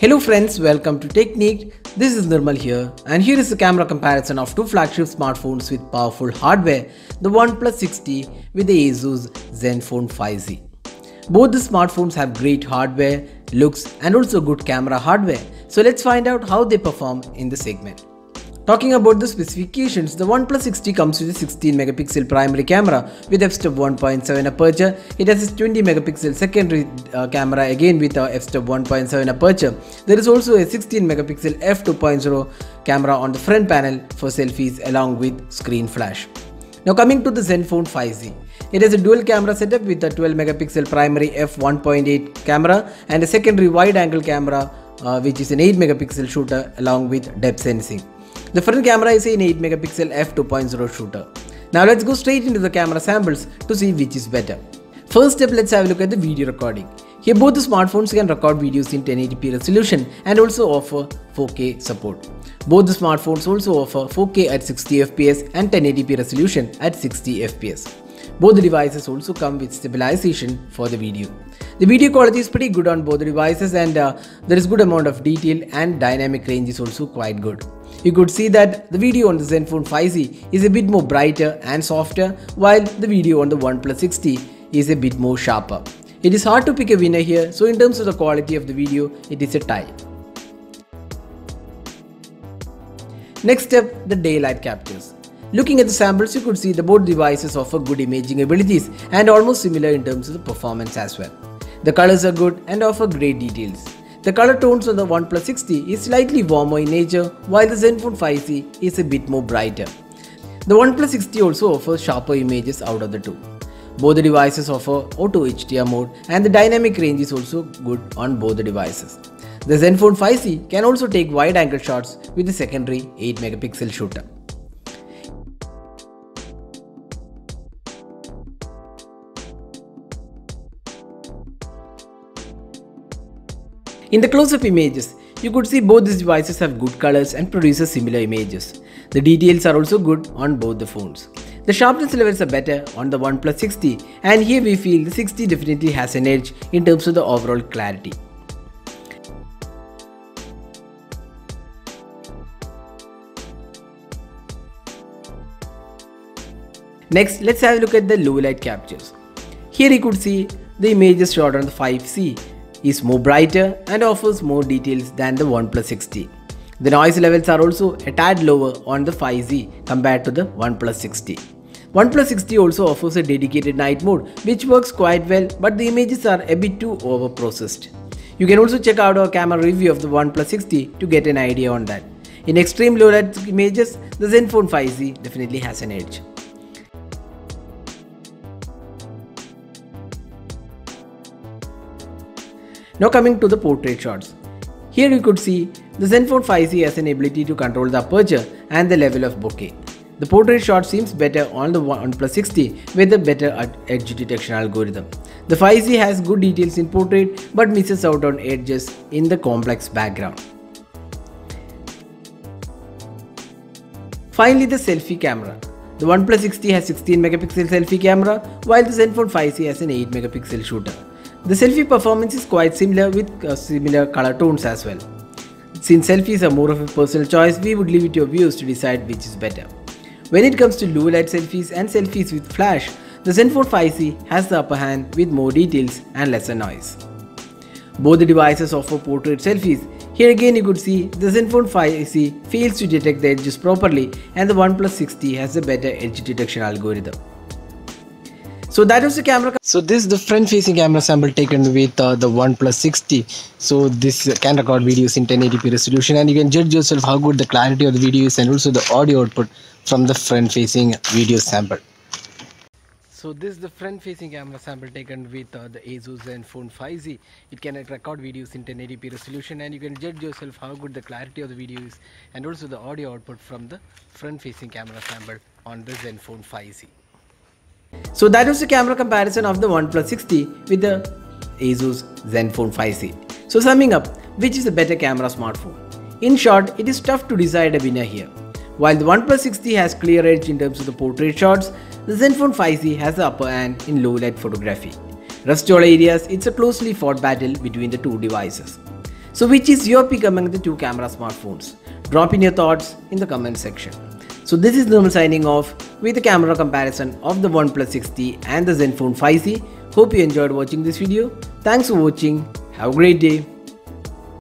Hello friends, welcome to Technique. This is Nirmal here, and here is the camera comparison of two flagship smartphones with powerful hardware, the OnePlus 6T with the Asus Zenfone 5Z. Both the smartphones have great hardware, looks and also good camera hardware. So let's find out how they perform in the segment. Talking about the specifications, the OnePlus 6T comes with a 16 megapixel primary camera with f-stop 1.7 aperture. It has a 20 megapixel secondary camera again with a f-stop 1.7 aperture. There is also a 16 megapixel f2.0 camera on the front panel for selfies along with screen flash. Now coming to the Zenfone 5Z. It has a dual camera setup with a 12 megapixel primary f1.8 camera and a secondary wide angle camera which is an 8 megapixel shooter along with depth sensing. The front camera is an 8 megapixel f2.0 shooter. Now let's go straight into the camera samples to see which is better. First step, let's have a look at the video recording. Here both the smartphones can record videos in 1080p resolution and also offer 4K support. Both the smartphones also offer 4K at 60 fps and 1080p resolution at 60 fps. Both the devices also come with stabilization for the video. The video quality is pretty good on both the devices, and there is good amount of detail and dynamic range is also quite good. You could see that the video on the Zenfone 5Z is a bit more brighter and softer, while the video on the OnePlus 6T is a bit more sharper. It is hard to pick a winner here, so in terms of the quality of the video, it is a tie. Next step, the daylight captures. Looking at the samples, you could see that both devices offer good imaging abilities and almost similar in terms of the performance as well. The colors are good and offer great details. The color tones on the OnePlus 6T is slightly warmer in nature, while the Zenfone 5Z is a bit more brighter. The OnePlus 6T also offers sharper images out of the two. Both the devices offer Auto HDR mode, and the dynamic range is also good on both the devices. The Zenfone 5Z can also take wide angle shots with a secondary 8 megapixel shooter. In the close-up images, you could see both these devices have good colors and produce similar images. The details are also good on both the phones. The sharpness levels are better on the OnePlus 6T, and here we feel the 6T definitely has an edge in terms of the overall clarity. Next, let's have a look at the low light captures. Here you could see the images shot on the 5C is more brighter and offers more details than the OnePlus 6T. The noise levels are also a tad lower on the 5Z compared to the OnePlus 6T. OnePlus 6T also offers a dedicated night mode which works quite well, but the images are a bit too over-processed. You can also check out our camera review of the OnePlus 6T to get an idea on that. In extreme low light images, the Zenfone 5Z definitely has an edge. Now coming to the portrait shots. Here you could see the Zenfone 5Z has an ability to control the aperture and the level of bokeh. The portrait shot seems better on the OnePlus 6T with a better edge detection algorithm. The 5Z has good details in portrait but misses out on edges in the complex background. Finally, the selfie camera. The OnePlus 6T has 16 megapixel selfie camera, while the Zenfone 5Z has an 8 megapixel shooter. The selfie performance is quite similar with similar color tones as well. Since selfies are more of a personal choice, we would leave it to your viewers to decide which is better. When it comes to low light selfies and selfies with flash, the Zenfone 5Z has the upper hand with more details and lesser noise. Both the devices offer portrait selfies. Here again you could see the Zenfone 5Z fails to detect the edges properly, and the OnePlus 6T has a better edge detection algorithm. So that was the camera. So this is the front-facing camera sample taken with the OnePlus 6T. So this can record videos in 1080p resolution, and you can judge yourself how good the clarity of the video is and also the audio output from the front-facing video sample. So this is the front-facing camera sample taken with the Asus Zenfone 5Z. It can record videos in 1080p resolution, and you can judge yourself how good the clarity of the video is and also the audio output from the front-facing camera sample on the Zenfone 5Z. So that was the camera comparison of the OnePlus 6T with the Asus Zenfone 5Z. So summing up, which is a better camera smartphone? In short, it is tough to decide a winner here. While the OnePlus 6T has clear edge in terms of the portrait shots, the Zenfone 5Z has the upper hand in low light photography. Rest all areas, it's a closely fought battle between the two devices. So which is your pick among the two camera smartphones? Drop in your thoughts in the comment section. So this is Nirmal signing off with a camera comparison of the OnePlus 6T and the Zenfone 5C. Hope you enjoyed watching this video. Thanks for watching. Have a great day.